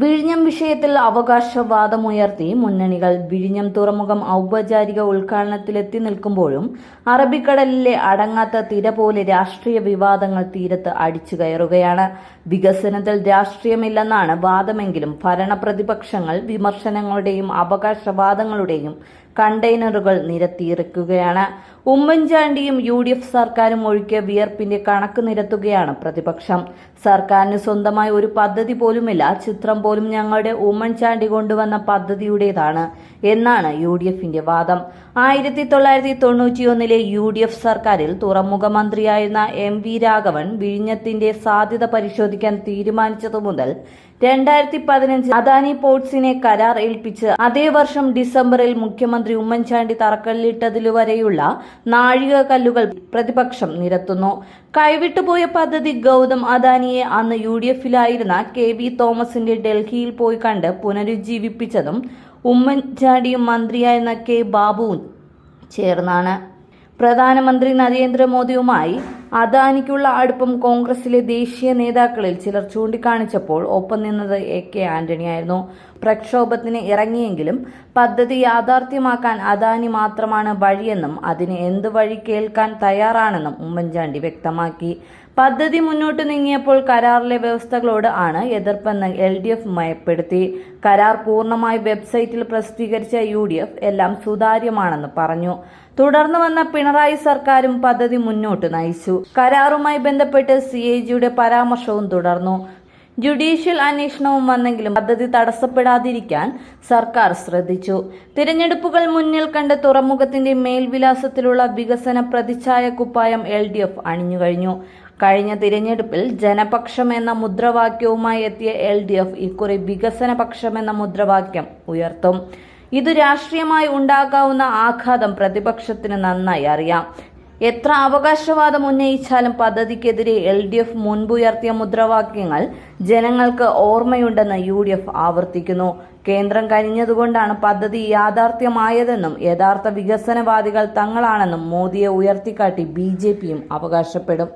വിഴിഞ്ഞം വിഷയത്തിൽ അവകാശവാദമുയർത്തി മുന്നണികൾ. വിഴിഞ്ഞം തുറമുഖം ഔപചാരിക ഉദ്ഘാടനത്തിലെത്തി നിൽക്കുമ്പോഴും അറബിക്കടലിലെ അടങ്ങാത്ത തിര പോലെ രാഷ്ട്രീയ വിവാദങ്ങൾ തീരത്ത് അടിച്ചു കയറുകയാണ്. വികസനത്തിൽ രാഷ്ട്രീയമില്ലെന്നാണ് വാദമെങ്കിലും ഭരണപ്രതിപക്ഷങ്ങൾ വിമർശനങ്ങളുടെയും അവകാശവാദങ്ങളുടെയും കണ്ടെയ്നറുകൾ നിരത്തിയിരിക്കുകയാണ്. ഉമ്മൻചാണ്ടിയും UDF സർക്കാരും ഒഴുക്കിയ വിയർപ്പിന്റെ കണക്ക് നിരത്തുകയാണ് പ്രതിപക്ഷം. സർക്കാരിന് സ്വന്തമായി ഒരു പദ്ധതി പോലുമില്ല, ചിത്രം പോലും ഞങ്ങളുടെ ഉമ്മൻചാണ്ടി കൊണ്ടുവന്ന പദ്ധതിയുടേതാണ് എന്നാണ് UDFന്റെ വാദം. 1991 UDF സർക്കാരിൽ തുറമുഖ മന്ത്രിയായിരുന്ന MV രാഘവൻ വിഴിഞ്ഞത്തിന്റെ സാധ്യത പരിശോധിക്കാൻ തീരുമാനിച്ചതു മുതൽ 2015 അദാനി പോർട്സിനെ കരാർ ഏൽപ്പിച്ച് അതേ വർഷം ഡിസംബറിൽ മുഖ്യമന്ത്രി ഉമ്മൻചാണ്ടി തറക്കല്ലിട്ടതിലുവരെയുള്ള നാഴികക്കല്ലുകൾ പ്രതിപക്ഷം നിരത്തുന്നു. കൈവിട്ടുപോയ പദ്ധതി ഗൗതം അദാനിയെ അന്ന് UDFിലായിരുന്ന KV തോമസിന്റെ ഡൽഹിയിൽ പോയി കണ്ട് പുനരുജ്ജീവിപ്പിച്ചതും ഉമ്മൻചാണ്ടിയും മന്ത്രിയായിരുന്ന K ബാബുവും ചേർന്നാണ്. പ്രധാനമന്ത്രി നരേന്ദ്രമോദിയുമായി അദാനിക്കുള്ള അടുപ്പം കോൺഗ്രസിലെ ദേശീയ നേതാക്കളിൽ ചിലർ ചൂണ്ടിക്കാണിച്ചപ്പോൾ ഒപ്പം നിന്നത് AK ആന്റണിയായിരുന്നു. പ്രക്ഷോഭത്തിന് ഇറങ്ങിയെങ്കിലും പദ്ധതി യാഥാർത്ഥ്യമാക്കാൻ അദാനി മാത്രമാണ് വഴിയെന്നും അതിന് എന്ത് വഴി കേൾക്കാൻ തയ്യാറാണെന്നും ഉമ്മൻചാണ്ടി വ്യക്തമാക്കി. പദ്ധതി മുന്നോട്ട് നീങ്ങിയപ്പോൾ കരാറിലെ വ്യവസ്ഥകളോട് ആണ് എതിർപ്പെന്ന് LDF മയപ്പെടുത്തി. കരാർ പൂർണ്ണമായി വെബ്സൈറ്റിൽ പ്രസിദ്ധീകരിച്ച UDF എല്ലാം സുതാര്യമാണെന്ന് പറഞ്ഞു. തുടർന്ന് വന്ന പിണറായി സർക്കാരും പദ്ധതി മുന്നോട്ട് നയിച്ചു. കരാറുമായി ബന്ധപ്പെട്ട് CAGയുടെ പരാമർശവും തുടർന്നു. ജുഡീഷ്യൽ അന്വേഷണവും വന്നെങ്കിലും പദ്ധതി തടസ്സപ്പെടാതിരിക്കാൻ സർക്കാർ ശ്രദ്ധിച്ചു. തിരഞ്ഞെടുപ്പുകൾ മുന്നിൽ കണ്ട് തുറമുഖത്തിന്റെ മേൽവിലാസത്തിലുള്ള വികസന പ്രതിച്ഛായ കുപ്പായം LDF അണിഞ്ഞുകഴിഞ്ഞു. കഴിഞ്ഞ തിരഞ്ഞെടുപ്പിൽ ജനപക്ഷം എന്ന മുദ്രാവാക്യവുമായി എത്തിയ LDF ഇക്കുറി വികസന പക്ഷം എന്ന മുദ്രാവാക്യം ഉയർത്തും. ഇത് രാഷ്ട്രീയമായി ഉണ്ടാകാവുന്ന ആഘാതം പ്രതിപക്ഷത്തിന് നന്നായി അറിയാം. എത്ര അവകാശവാദം ഉന്നയിച്ചാലും പദ്ധതിക്കെതിരെ LDF മുൻപുയർത്തിയ മുദ്രാവാക്യങ്ങൾ ജനങ്ങൾക്ക് ഓർമ്മയുണ്ടെന്ന് UDF ആവർത്തിക്കുന്നു. കേന്ദ്രം കഴിഞ്ഞതുകൊണ്ടാണ് പദ്ധതി യാഥാർത്ഥ്യമായതെന്നും യഥാർത്ഥ വികസനവാദികൾ തങ്ങളാണെന്നും മോദിയെ ഉയർത്തിക്കാട്ടി BJPയും അവകാശപ്പെടും.